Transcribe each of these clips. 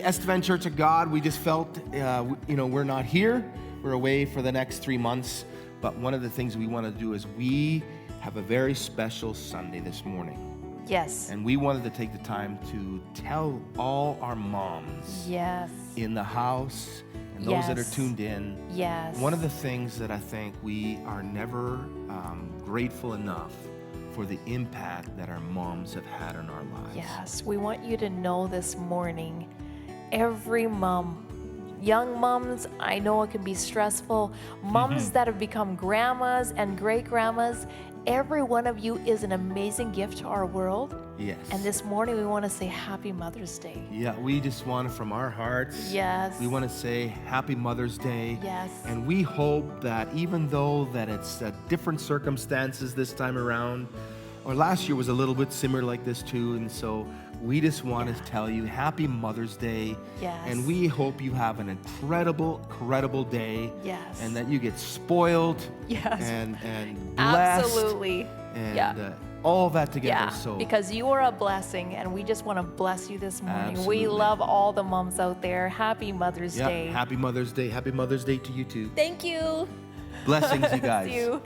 Estevan Church of God, we just felt, we're not here. We're away for the next 3 months. But one of the things we want to do is we have a very special Sunday this morning. Yes. And we wanted to take the time to tell all our moms in the house and those that are tuned in. Yes. One of the things that I think we are never grateful enough for the impact that our moms have had on our lives. Yes, we want you to know this morning, every mom, young moms, I know it can be stressful, moms that have become grandmas and great-grandmas, every one of you is an amazing gift to our world. Yes. And this morning we want to say Happy Mother's Day. Yeah, we just want to, from our hearts, Yes. we want to say Happy Mother's Day. Yes. And we hope that even though that it's different circumstances this time around, or last year was a little bit similar like this too, and so we just want to tell you Happy Mother's Day. Yes. And we hope you have an incredible day. Yes. And that you get spoiled. Yes. And blessed. Absolutely. And all that together. Yeah, So because you are a blessing, and we just want to bless you this morning. Absolutely. We love all the moms out there. Happy Mother's Day. Happy Mother's Day. Happy Mother's Day to you too. Thank you. Blessings, you guys. See you.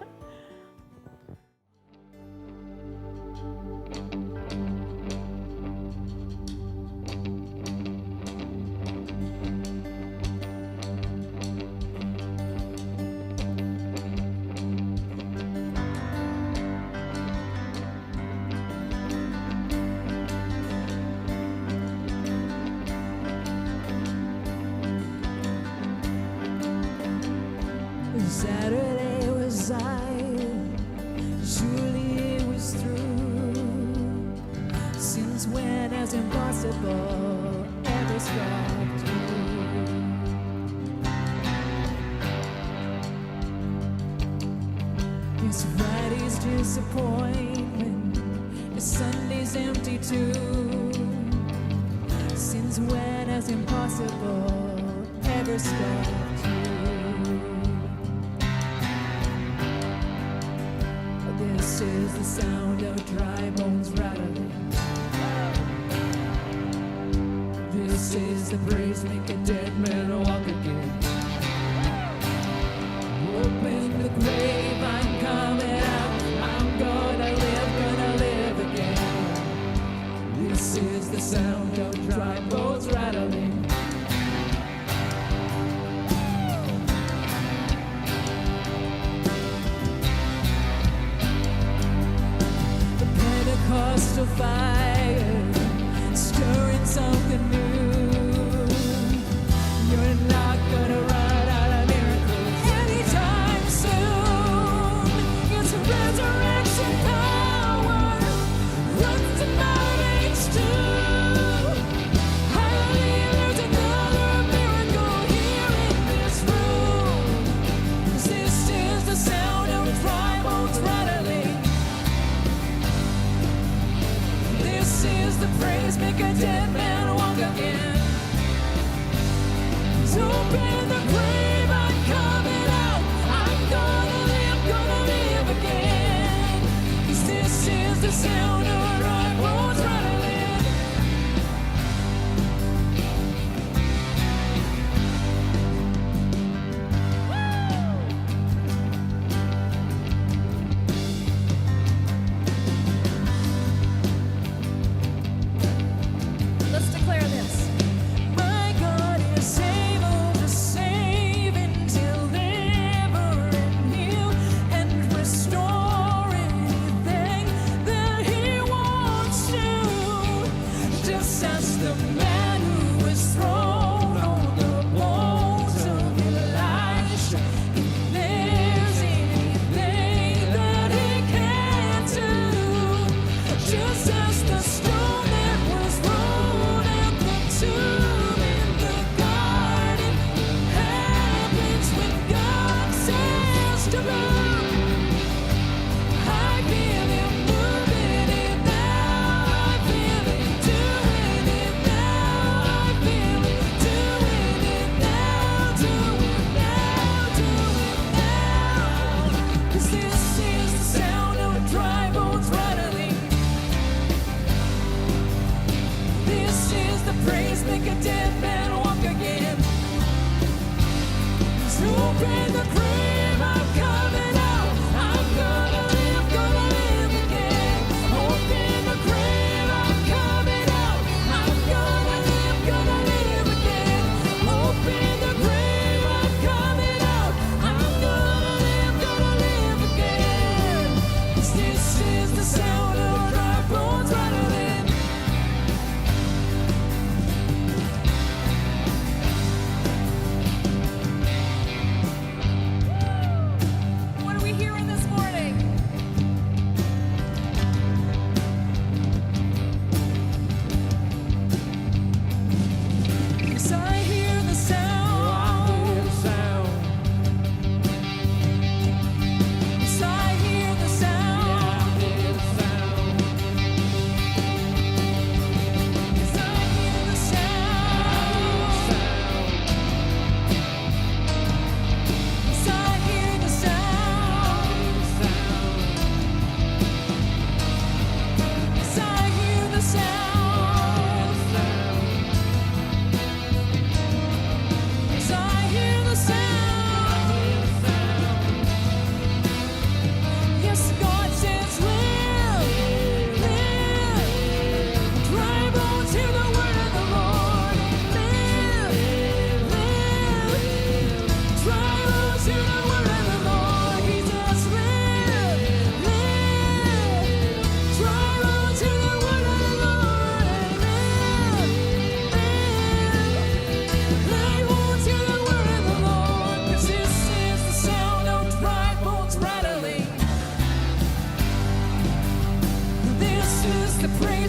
Saturday was surely it was through. Since when has impossible ever stopped you? It's Friday's disappointment, it's Sunday's empty too. Since when has impossible ever stopped you? This is the sound of dry bones rattling. This is the praise make a dead man walk again. Open the grave, I'm coming out. I'm gonna live again. This is the sound of dry bones rattling. Pentecostal fire, stirring something new. You're not gonna run out of miracles anytime soon. It's resurrection power, runs to mountains too. I believe there's another miracle here in this room. 'Cause this is the sound of dry bones rattling. This is the praise, make a dead man walk again. So open the grave, I'm coming out. I'm gonna live again. 'Cause this is the sound of dry bones rattling. Let's declare this. My God is able to save and deliver and heal and restore anything that He wants to. Just as the man who was thrown on the bones of Elijah, if there's anything that He can't do, just as the stone that was rolled at the tomb in the garden happens when God says to move. I feel Him moving it now. I feel Him doing it now. I feel Him doing it now. Do it now. Do it now. 'Cause this is the sound of dry bones rattling. This is the praise, make a dead man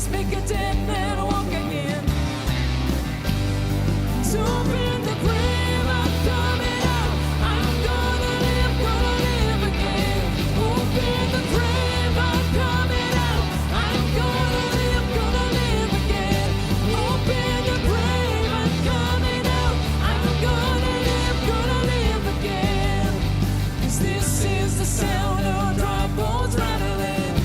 speak a dead man walk again. To open the grave, I'm coming out. I'm gonna live again. Open the grave, I'm coming out. I'm gonna live again. Open the grave, I'm coming out. I'm gonna live again. 'Cause this is the sound of dry bones rattling.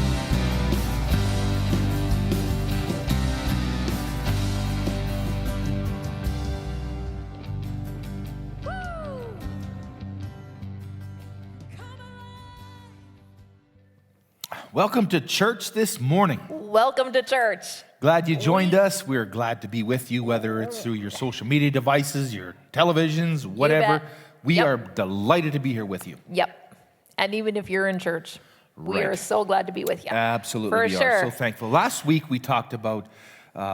Welcome to church this morning. Welcome to church. Glad you joined us. We're glad to be with you, whether it's through your social media devices, your televisions, whatever. bet. We Yep. are delighted to be here with you. Yep. And even if you're in church, we are Right. so glad to be with you. Absolutely, For we sure. are so thankful. Last week we talked about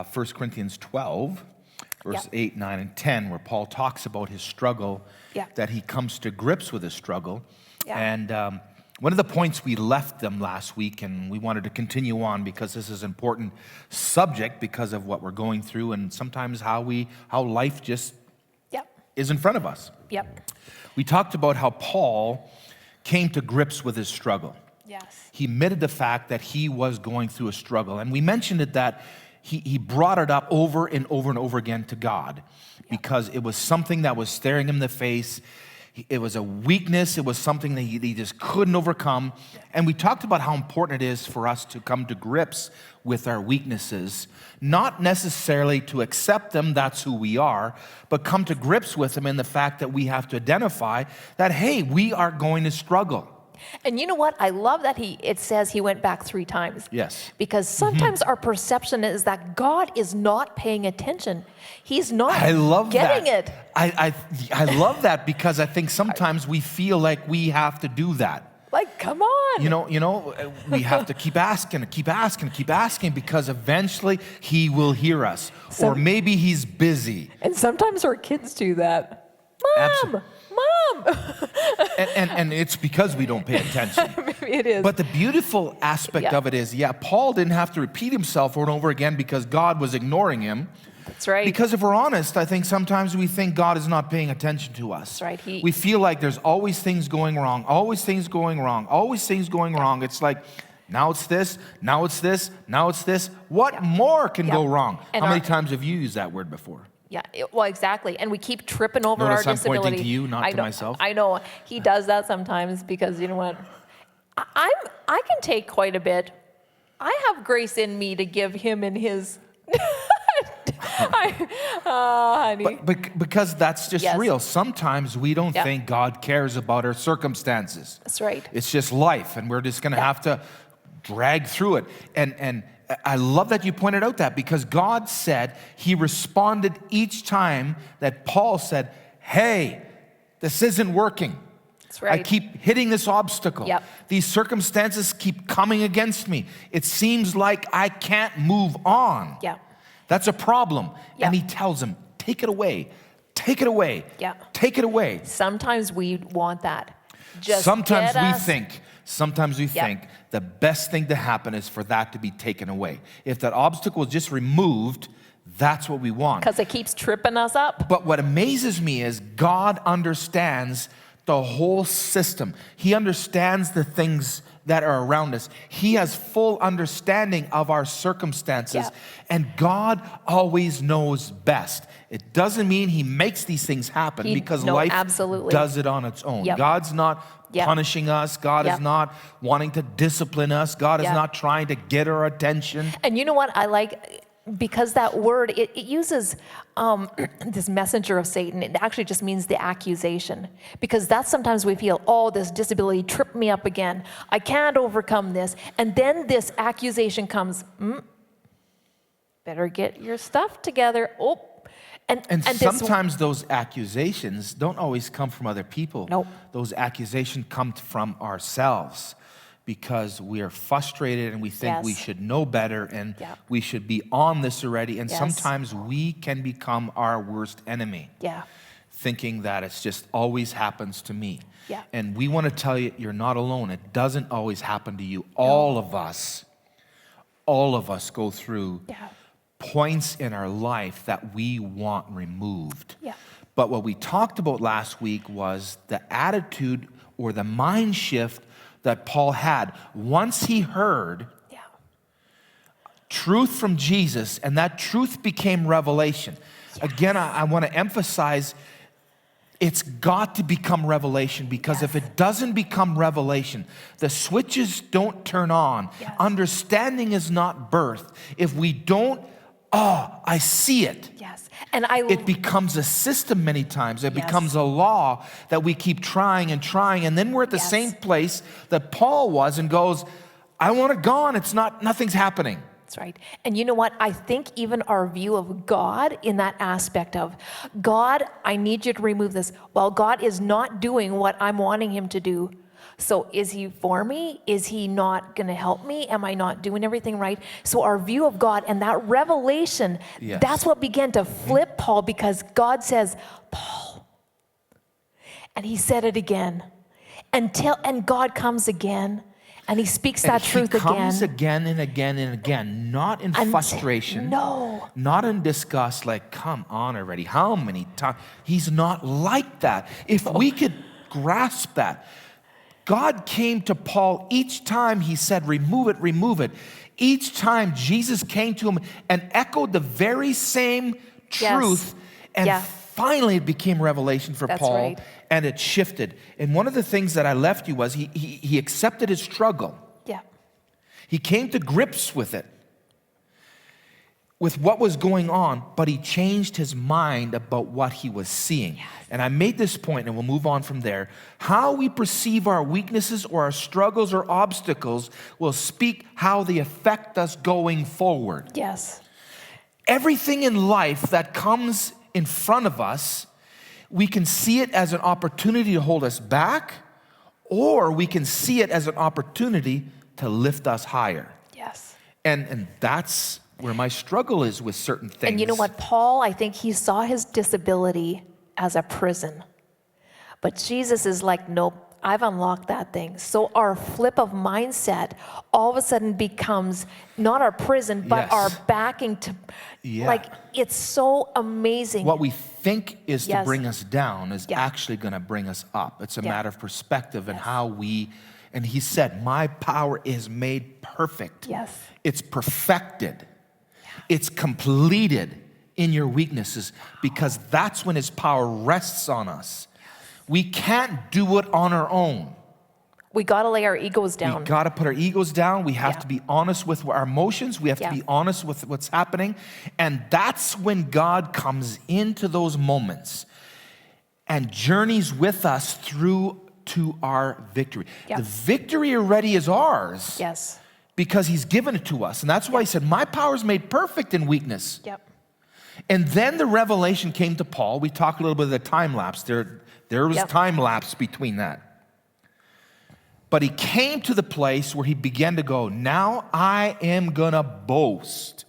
1 Corinthians 12, verse Yep. 8, 9, and 10, where Paul talks about his struggle, Yep. that he comes to grips with his struggle. Yeah. And one of the points we left them last week, and we wanted to continue on because this is an important subject because of what we're going through and sometimes how life just Yep. is in front of us. Yep. We talked about how Paul came to grips with his struggle. Yes. He admitted the fact that he was going through a struggle. And we mentioned it that he brought it up over and over and over again to God because it was something that was staring him in the face. It was a weakness. It was something that he just couldn't overcome. And we talked about how important it is for us to come to grips with our weaknesses, not necessarily to accept them, that's who we are, but come to grips with them in the fact that we have to identify that, hey, we are going to struggle. And you know what? I love that it says he went back 3 times. Yes. Because sometimes our perception is that God is not paying attention. He's not I love getting that. it. I love that because I think sometimes we feel like we have to do that. Like, come on. You know, we have to keep asking because eventually he will hear us. Or maybe he's busy. And sometimes our kids do that. Mom! Mom! And it's because we don't pay attention. Maybe it is. But the beautiful aspect Yeah. of it is, Paul didn't have to repeat himself over and over again because God was ignoring him. That's right. Because if we're honest, I think sometimes we think God is not paying attention to us. That's right. We feel like there's always things going wrong, always things going wrong, always things going wrong. It's like, now it's this, now it's this, now it's this. What more can go wrong? And How many our- times have you used that word before? Yeah, well, exactly. And we keep tripping over Notice our I'm pointing disability. to you, not I to know, myself. I know. He does that sometimes because you know what? I can take quite a bit. I have grace in me to give him in his. Honey. But because that's just Yes. real. Sometimes we don't Yeah. think God cares about our circumstances. That's right. It's just life, and we're just going to have to drag through it. And I love that you pointed out that because God said he responded each time that Paul said, hey, this isn't working. That's right. I keep hitting this obstacle. Yep. These circumstances keep coming against me. It seems like I can't move on. Yeah. That's a problem. Yep. And he tells him, take it away. Take it away. Yeah. Take it away. Sometimes we want that. Just Sometimes get we us- think the best thing to happen is for that to be taken away. If that obstacle is just removed, that's what we want. because it keeps tripping us up. But what amazes me is God understands the whole system. He understands the things that are around us. He has full understanding of our circumstances, Yeah. and God always knows best. It doesn't mean he makes these things happen because no, life absolutely. does it on its own. Yep. God's not Yep. punishing us. God Yep. is not wanting to discipline us. God is Yep. not trying to get our attention. And you know what I like? Because that word, it uses this messenger of Satan. It actually just means the accusation. Because that's sometimes we feel, oh, this disability tripped me up again. I can't overcome this. And then this accusation comes, better get your stuff together. Oh, And this- sometimes those accusations don't always come from other people. Nope. Those accusations come from ourselves because we are frustrated and we think we Yes. should know better and Yeah. we should be on this already. And Yes. sometimes we can become our worst enemy, yeah, thinking that it's just always happens to me. Yeah. And we want to tell you, you're not alone. It doesn't always happen to you. All of us All of us go through Yeah. points in our life that we want removed. Yeah. But what we talked about last week was the attitude or the mind shift that Paul had. Once he heard Yeah. truth from Jesus, and that truth became revelation. Again, I want to emphasize it's got to become revelation, because if it doesn't become revelation, the switches don't turn on. Yes. Understanding is not birth. If we don't, I see it. Yes. It becomes a system many times. It Yes. becomes a law that we keep trying and trying. And then we're at the Yes. same place that Paul was and goes, I want it gone. Nothing's happening. That's right. And you know what? I think even our view of God in that aspect of, God, I need you to remove this. Well, God is not doing what I'm wanting him to do. So is he for me? Is he not going to help me? Am I not doing everything right? So our view of God and that revelation, Yes. that's what began to flip Paul, because God says, Paul. And he said it again. And God comes again. And he speaks that truth He comes again. again and again and again, not in And- frustration, no. not in disgust, like, come on already, how many times? He's not like that. If we could grasp that, God came to Paul each time he said, remove it, remove it. Each time Jesus came to him and echoed the very same Yes. truth, and Yeah. finally it became revelation for That's Paul. right. And it shifted. And one of the things that I left you was he accepted his struggle. Yeah. He came to grips with it, with what was going on, but he changed his mind about what he was seeing. Yes. And I made this point, and we'll move on from there. How we perceive our weaknesses or our struggles or obstacles will speak how they affect us going forward. Yes. Everything in life that comes in front of us, we can see it as an opportunity to hold us back, or we can see it as an opportunity to lift us higher. Yes. And that's where my struggle is with certain things. And you know what, Paul, I think he saw his disability as a prison. But Jesus is like, nope, I've unlocked that thing. So our flip of mindset all of a sudden becomes not our prison, but Yes. our backing to, Yeah. like, it's so amazing. What we think is to Yes. bring us down is Yeah. actually going to bring us up. It's a Yeah. matter of perspective and Yes. how we, and he said, my power is made perfect. Yes. It's perfected. It's completed in your weaknesses, because that's when his power rests on us. We can't do it on our own. We got to lay our egos down. We got to put our egos down. We have Yeah. to be honest with our emotions. We have Yeah. to be honest with what's happening. And that's when God comes into those moments and journeys with us through to our victory. Yeah. The victory already is ours, Yes. because he's given it to us. And that's why he said, my power is made perfect in weakness. Yep. And then the revelation came to Paul. We talked a little bit of the time lapse. There was Yep. time lapse between that. But he came to the place where he began to go, now I am going to boast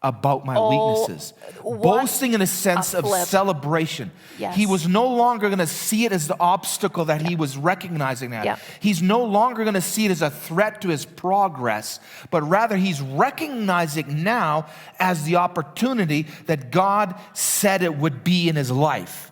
about my weaknesses. what Boasting in a sense a of flip. celebration. Yes. He was no longer going to see it as the obstacle that he was recognizing that. Yeah. He's no longer going to see it as a threat to his progress, but rather he's recognizing now as the opportunity that God said it would be in his life.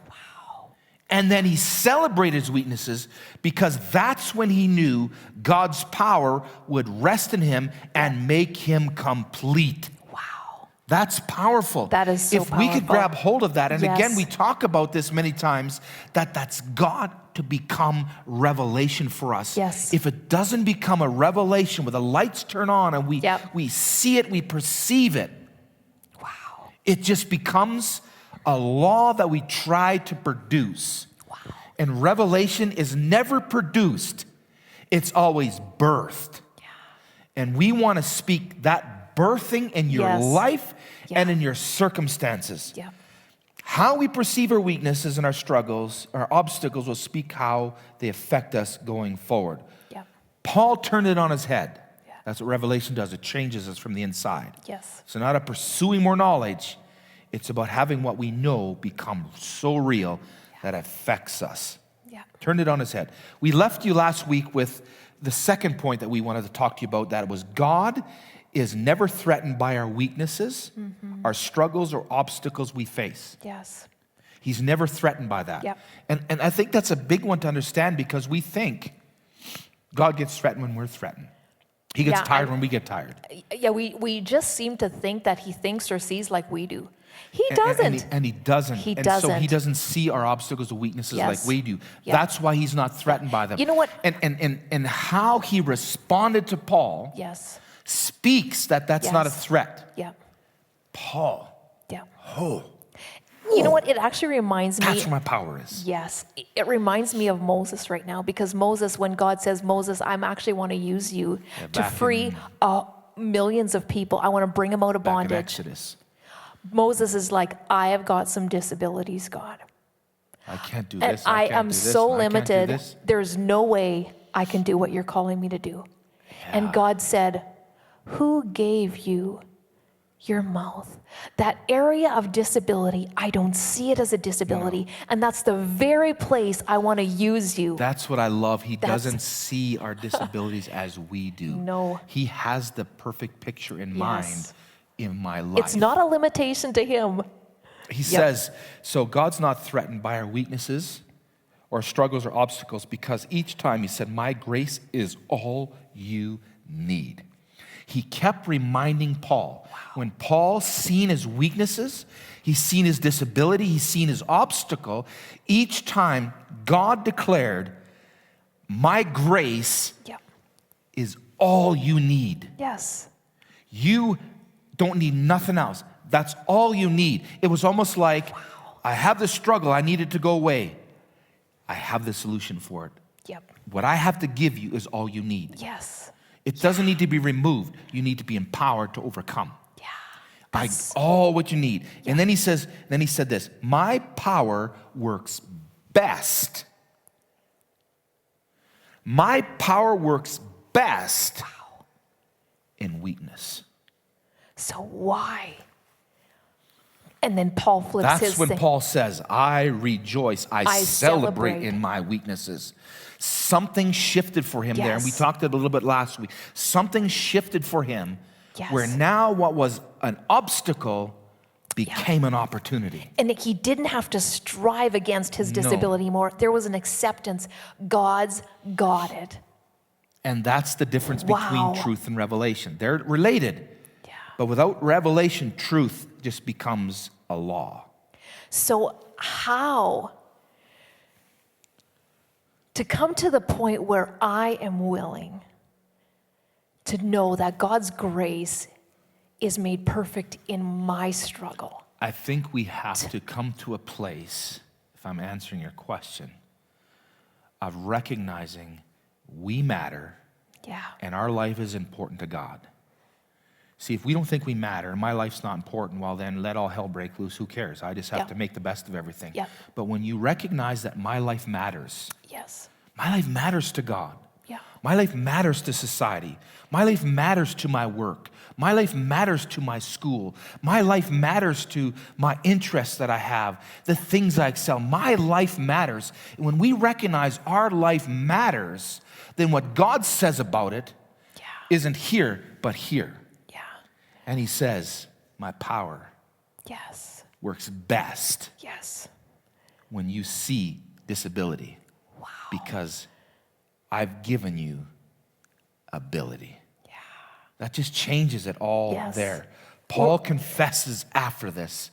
And then he celebrated his weaknesses, because that's when he knew God's power would rest in him and make him complete. Wow. That's powerful. That is so If we could powerful. grab hold of that, and Yes. again, we talk about this many times, that's got to become revelation for us. Yes. If it doesn't become a revelation where the lights turn on and Yep. we see it, we perceive it, Wow. it just becomes a law that we try to produce. Wow. And revelation is never produced, it's always birthed. Yeah. And we want to speak that birthing in your Yes. life Yeah. and in your circumstances. Yeah. How we perceive our weaknesses and our struggles, our obstacles, will speak how they affect us going forward. Yeah. Paul turned it on his head. Yeah. That's what revelation does. It changes us from the inside. Yes. So not of pursuing more knowledge, it's about having what we know become so real that it affects us. Yeah. Turned it on his head. We left you last week with the second point that we wanted to talk to you about, that was God is never threatened by our weaknesses, our struggles, or obstacles we face. Yes. He's never threatened by that. Yep. And I think that's a big one to understand, because we think God gets threatened when we're threatened. He gets Yeah, tired when we get tired. Yeah, we just seem to think that he thinks or sees like we do. He And- doesn't. And he doesn't. He and so he doesn't. doesn't see our obstacles or weaknesses Yes. like we do. Yeah. That's why he's not threatened by them. You know what? And how he responded to Paul Yes. speaks that that's not a Yes. threat. Yeah. Paul, Yeah. oh, You know what? It actually reminds me. that's where my power is. Yes, it reminds me of Moses right now, because Moses, when God says, Moses, I'm actually want to use you to back free millions of people. I want to bring them out of Back in bondage. Exodus, Moses is like, I have got some disabilities, God. I can't do And this. I can't am do this, so and I can't do limited. this. There's no way I can do what you're calling me to do. And God said, who gave you your mouth? That area of disability, I don't see it as a disability. And that's the very place I want to use you. That's what I love. He That's- doesn't see our disabilities as we do. No. He has the perfect picture in Yes. mind in my life. It's not a limitation to him. He says, so God's not threatened by our weaknesses or struggles or obstacles, because each time he said, my grace is all you need. He kept reminding Paul. When Paul's seen his weaknesses, he's seen his disability, he's seen his obstacle, each time God declared, my grace Yeah. is all you need. Yes. You don't need nothing else. That's all you need. It was almost like, I have this struggle, I need it to go away. I have the solution for it. Yep. What I have to give you is all you need. Yes. It doesn't need to be removed. You need to be empowered to overcome. Yeah. I all what you need. And then he said this, my power works best. My power works best in weakness. So why? And then Paul flips That's his when thing. Paul says, I rejoice, I celebrate celebrate. in my weaknesses. Something shifted for him there, and we Yes. talked a little bit last week. Something shifted for him Yes. where now what was an obstacle became an opportunity. And he didn't have to strive against his disability anymore. There was an acceptance. God's got it. And that's the difference Wow. between truth and revelation. They're related, Yeah. but without revelation, truth just becomes a law. So how to come to the point where I am willing to know that God's grace is made perfect in my struggle? I think we have to come to a place, if I'm answering your question, of recognizing we matter Yeah. and our life is important to God. See, if we don't think we matter and my life's not important, well then let all hell break loose. Who cares? I just have Yeah. to make the best of everything. Yeah. But when you recognize that my life matters, Yes. my life matters to God. Yeah. My life matters to society. My life matters to my work. My life matters to my school. My life matters to my interests that I have, the things I excel. My life matters. And when we recognize our life matters, then what God says about it Yeah. isn't here, but here. Yeah. And he says, my power Yes. works best Yes. when you see disability. Wow. Because I've given you ability. Yeah. That just changes it all Yes. there. Paul confesses after this,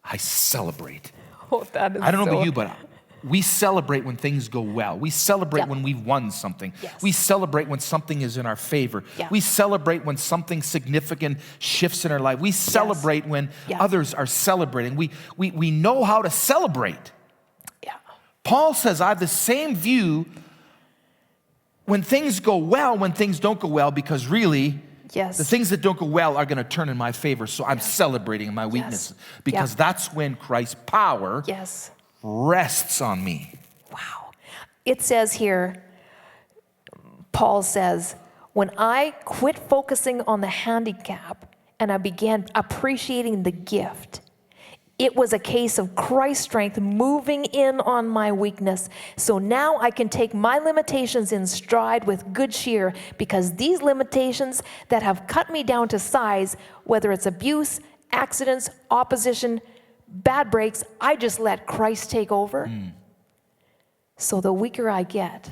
I celebrate. Oh, that is I don't know so- about you, but we celebrate when things go well. We celebrate Yeah. when we've won something. Yes. We celebrate when something is in our favor. Yeah. We celebrate when something significant shifts in our life. We celebrate when Yes. others are celebrating. We know how to celebrate. Yeah. Paul says, I have the same view when things go well, when things don't go well, because really, Yes. the things that don't go well are going to turn in my favor. So I'm celebrating my weakness because Yeah. that's when Christ's power Yes. rests on me. Wow. It says here, Paul says, when I quit focusing on the handicap and I began appreciating the gift, It was a case of Christ's strength moving in on my weakness. So now I can take my limitations in stride with good cheer, because these limitations that have cut me down to size, whether it's abuse, accidents, opposition, bad breaks, I just let Christ take over. So the weaker I get,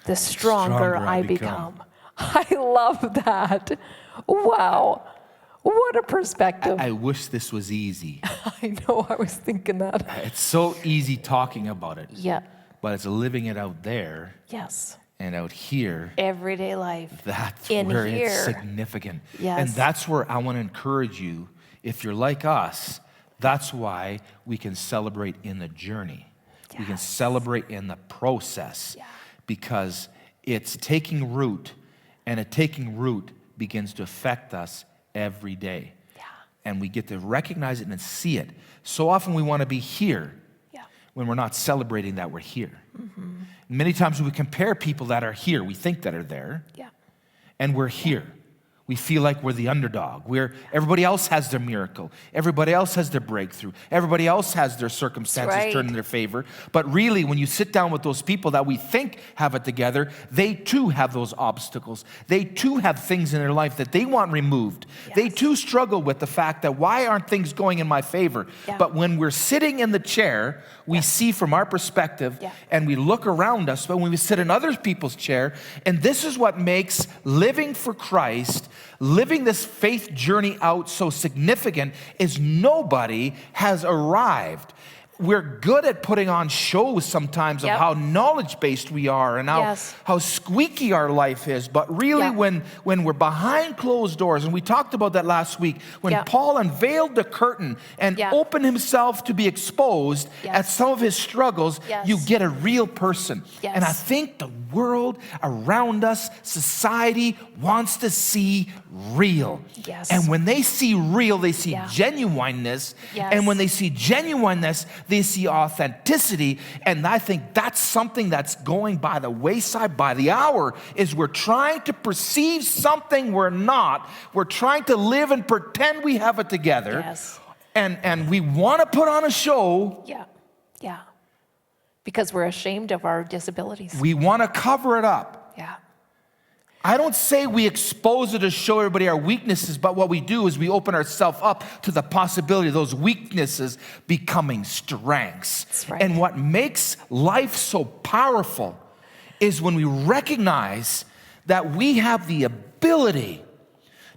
the stronger I become. I love that. Wow. What a perspective. I wish this was easy. I know, I was thinking that. It's so easy talking about it, Yeah. but it's living it out there Yes. and out here. Everyday life. That's In where here. it's significant. Yes. And that's where I want to encourage you. If you're like us, that's why we can celebrate in the journey. We can Yes. celebrate in the process, Yeah. because it's taking root, and taking root begins to affect us every day. Yeah. And we get to recognize it and see it. So often we want to be here Yeah. when we're not celebrating that we're here. Many times we compare people that are here, we think that are there, Yeah. and we're here. We feel like we're the underdog. Everybody else has their miracle. Everybody else has their breakthrough. Everybody else has their circumstances That's right. turned in their favor. But really, when you sit down with those people that we think have it together, they too have those obstacles. They too have things in their life that they want removed. They Yes. too struggle with the fact that, why aren't things going in my favor? Yeah. But when we're sitting in the chair, we see from our perspective, Yeah. and we look around us, but when we sit in other people's chair, and this is what makes living for Christ, living this faith journey out so significant, is nobody has arrived. We're good at putting on shows sometimes of Yep. how knowledge-based we are and Yes. how squeaky our life is. But really, Yep. when we're behind closed doors, and we talked about that last week, when Yep. Paul unveiled the curtain and Yep. opened himself to be exposed Yes. at some of his struggles, Yes. you get a real person. Yes. And I think the world around us, society, wants to see real. Yes. And when they see real, they see Yeah. genuineness. Yes. And when they see genuineness, they see authenticity. And I think that's something that's going by the wayside by the hour, is we're trying to perceive something we're not. We're trying to live and pretend we have it together. Yes. And we want to put on a show. Yeah. Yeah. Because we're ashamed of our disabilities. We want to cover it up. Yeah. I don't say we expose it to show everybody our weaknesses, but what we do is we open ourselves up to the possibility of those weaknesses becoming strengths. That's right. And what makes life so powerful is when we recognize that we have the ability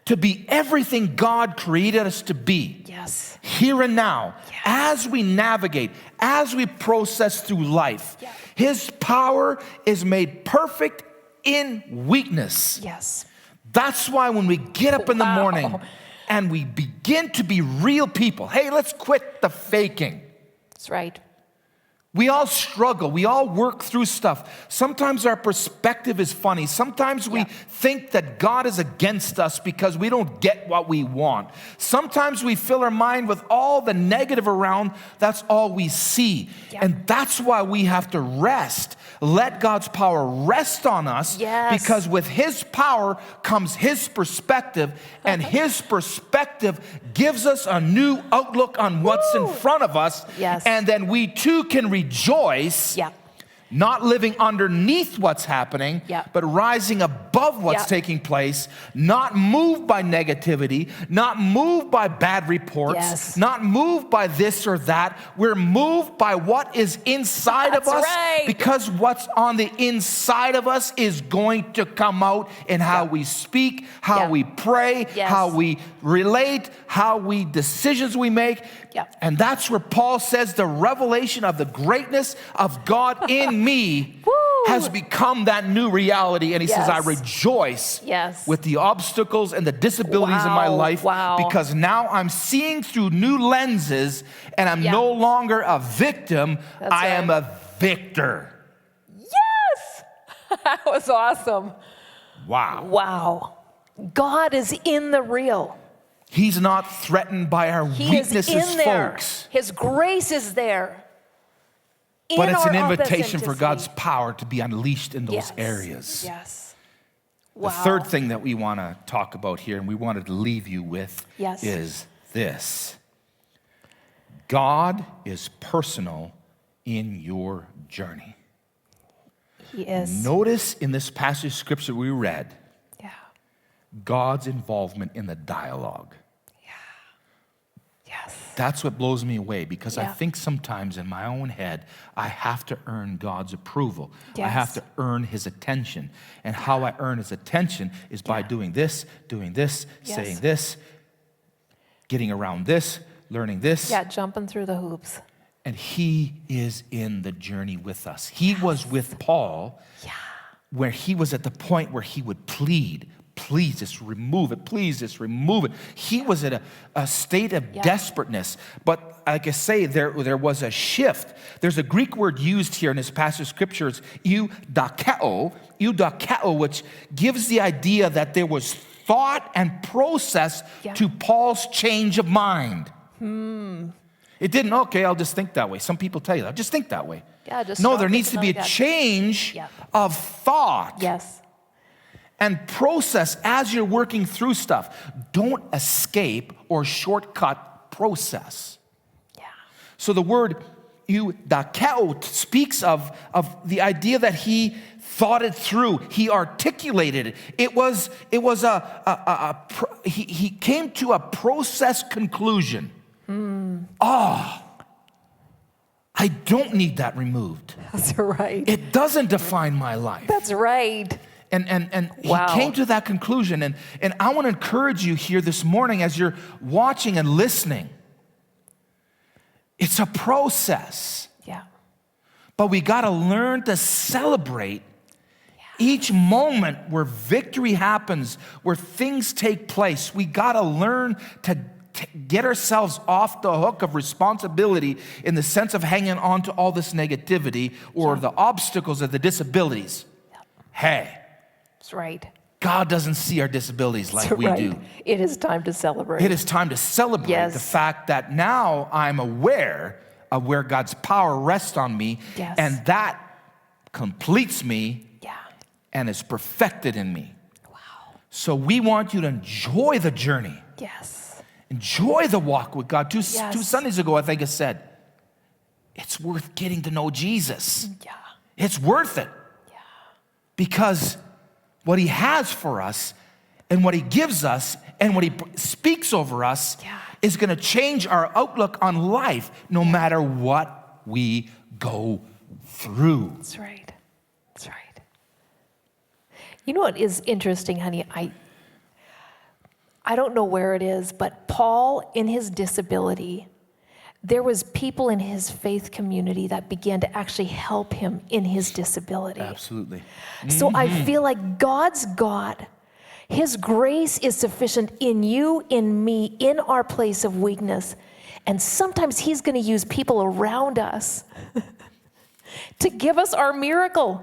to be everything God created us to be. Yes. Here and now, Yes. as we navigate, as we process through life. Yeah. His power is made perfect in weakness. Yes. That's why when we get up in the Wow. morning and we begin to be real people, hey, let's quit the faking. That's right. We all struggle. We all work through stuff. Sometimes our perspective is funny. Sometimes we Yeah. think that God is against us because we don't get what we want. Sometimes we fill our mind with all the negative around. That's all we see. Yeah. And that's why we have to rest. Let God's power rest on us. Yes. Because with His power comes His perspective. And His perspective gives us a new outlook on what's in front of us. Yes. And then we too can rejoice, Yeah. not living underneath what's happening, Yeah. but rising above what's Yeah. taking place, not moved by negativity, not moved by bad reports, Yes. not moved by this or that. We're moved by what is inside of That's us, right. because what's on the inside of us is going to come out in how Yeah. we speak, how Yeah. we pray, Yes. how we relate, how we decisions we make. Yeah. And that's where Paul says the revelation of the greatness of God in me Woo. has become that new reality. And he says, I Yes. rejoice Yes. with the obstacles and the disabilities in my Wow. life, Wow. because now I'm seeing through new lenses, and I'm Yeah. no longer a victim. That's I am right. a victor. Yes. That was awesome. Wow. Wow. God is in the real. He's not threatened by our He weaknesses, is in there. folks. His grace is there. But In it's an our invitation for authenticity. God's power to be unleashed in those Yes. areas. Yes. The Wow. third thing that we want to talk about here, and we wanted to leave you with, Yes. is this. God is personal in your journey. He is. Notice in this passage of scripture we read, Yeah. God's involvement in the dialogue. Yes. That's what blows me away, because I Yeah. think sometimes in my own head, I have to earn God's approval. I Yes. have to earn his attention. And how I earn his attention is by doing this, Yes. saying this, getting around this, learning this. Yeah, jumping through the hoops. And he is in the journey with us. He was with Paul where he was at the point where he would plead, please just remove it, please just remove it. He was at a state of desperateness. But like I say, there was a shift. There's a Greek word used here in this passage of scripture. It's eudakeo, which gives the idea that there was thought and process to Paul's change of mind. It didn't, okay, I'll just think that way. Some people tell you that, just think that way. Yeah, just no, stop there needs to thinking be a like that. change of thought Yes. and process as you're working through stuff. Don't escape or shortcut process. Yeah. So So the word eudakeo speaks of the idea that he thought it through. He articulated it. He came to a process conclusion. I don't need that removed. That's right. It doesn't define my life. That's right. And he Wow. came to that conclusion. And I want to encourage you here this morning as you're watching and listening. It's a process. Yeah. But we got to learn to celebrate each moment where victory happens, where things take place. We got to learn to get ourselves off the hook of responsibility in the sense of hanging on to all this negativity or the obstacles or the disabilities. Hey, That's right. God doesn't see our disabilities like That's we right. do. It is time to celebrate. It is time to celebrate Yes. the fact that now I'm aware of where God's power rests on me, Yes. and that completes me Yeah. and is perfected in me. Wow. So we want you to enjoy the journey. Yes. Enjoy the walk with God. Two Yes. Sundays ago, I think I said, it's worth getting to know Jesus. Yeah. It's worth it. Yeah. Because what he has for us and what he gives us and what he speaks over us is going to change our outlook on life no matter what we go through. That's right. That's right. You know what is interesting, honey? I don't know where it is, but Paul, in his disability, there was people in his faith community that began to actually help him in his disability. Absolutely. So I feel like God's God, his grace is sufficient in you, in me, in our place of weakness. And sometimes he's going to use people around us to give us our miracle,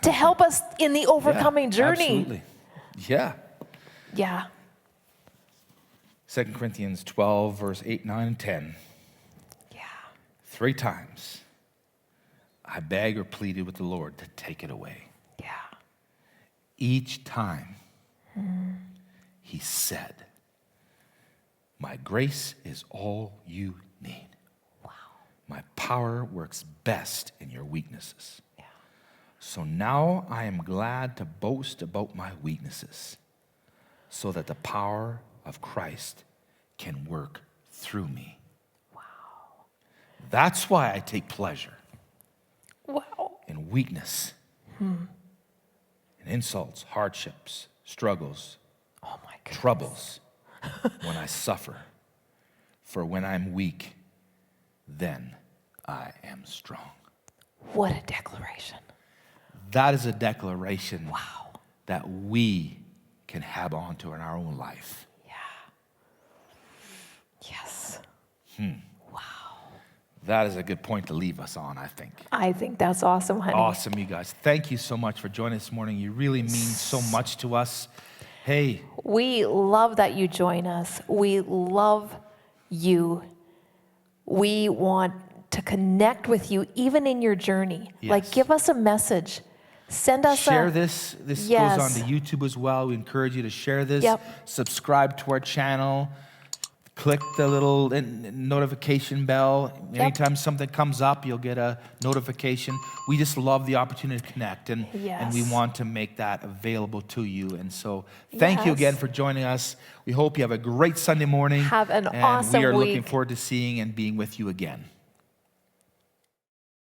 to help us in the overcoming journey. Absolutely. Yeah. Yeah. 2 Corinthians 12, verse 8, 9, and 10. Yeah. 3 times I begged or pleaded with the Lord to take it away. Yeah. Each time he said, my grace is all you need. Wow. My power works best in your weaknesses. Yeah. So now I am glad to boast about my weaknesses so that the power of Christ can work through me. Wow. That's why I take pleasure Wow. in weakness, in insults, hardships, struggles, Oh my goodness. troubles, when I suffer. For when I'm weak, then I am strong. What a declaration. That is a declaration Wow. that we can have onto in our own life. Yeah. Yes. Wow. That is a good point to leave us on, I think. I think that's awesome, honey. Awesome, you guys. Thank you so much for joining us this morning. You really mean so much to us. Hey, We love that you join us. We love you. We want to connect with you even in your journey. Like, Yes. give us a message. Send us share a... this. This Yes. goes on to YouTube as well. We encourage you to share this. Yep. Subscribe to our channel. click the little notification bell. Yep. Anytime something comes up, you'll get a notification. We just love the opportunity to connect, and we Yes. want to make that available to you. And so thank you again Yes. for joining us. We hope you have a great Sunday morning. Have an and awesome we are looking week. forward to seeing and being with you again.